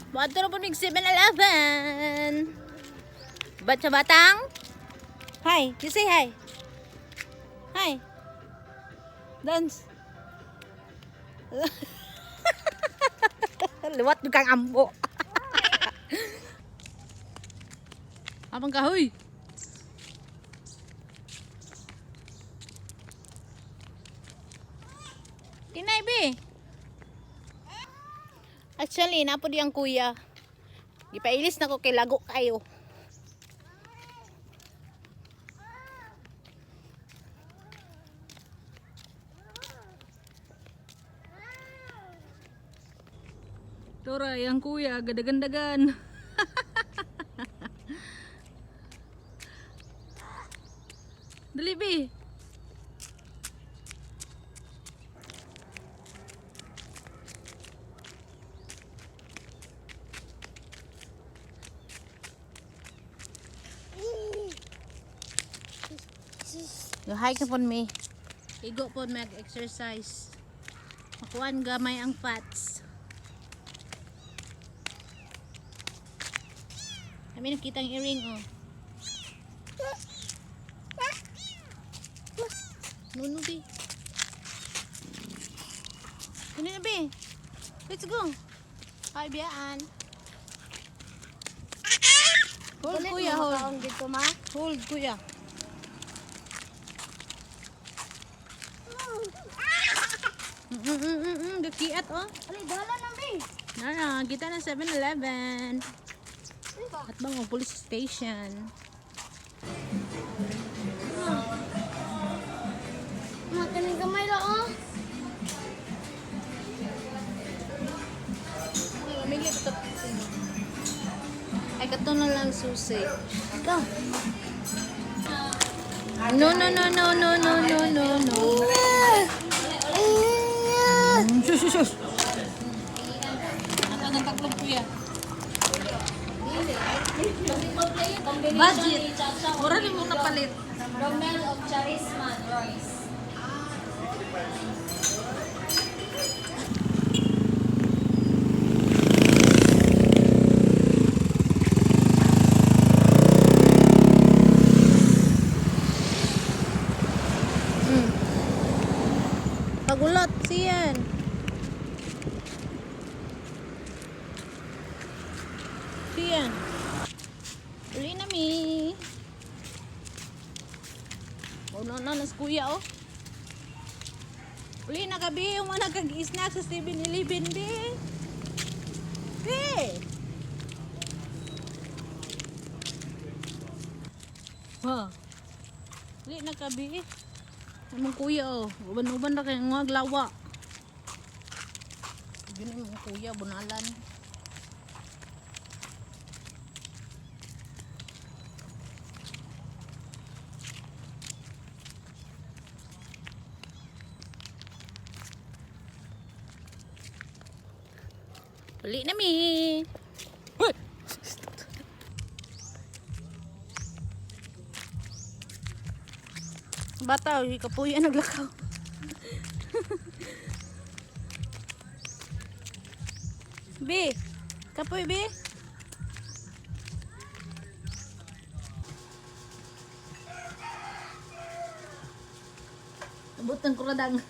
Bato na po mig 7-Eleven. Ba't sa batang? Hi, you say hi. Hi. Dance. Liwat yung kang ambo. Abang kahoy. Kinay be. Actually, napo di ang kuya. Gipailis na ko kay lago kayo. Toray, ang kuya, gadagan-dagan. Dali be. You hike upon me. Igo po mag-exercise. Makuhaan gamay ang fats. Kami nakita ang earring, oh. Nuno, be. Kunin na, be. Let's go. Hi, biyaan. Hold, kuya, hold. Dito, ma? Hold, kuya. Gakiat, oh. Alay, dala na, be. Nara, kita na 7-Eleven. At bang ang police station. Mataning kamay lang, oh. Ay, kato na lang susi. Ikaw. No, no, no, no, no, no, no, no, no. Shush, shush, shush. Ang tatlong kuya. Budget. Mura rin mo napalit. Romel of Charisma, Royce. Pagulot, siyan. Siyan. Uli na mi. Uno na nas kuya, oh. Uli na gabi yung mga nagkag-snack sa 7-Eleven, be. Be. Ha. Uli na gabi. Among kuya, oh. Uban-uban na kayong mga glawa. Yun yung kuya, bunalan. Uli na mi. Bata, kapuya naglakaw. B, kapoy B. Abot ng kuradang.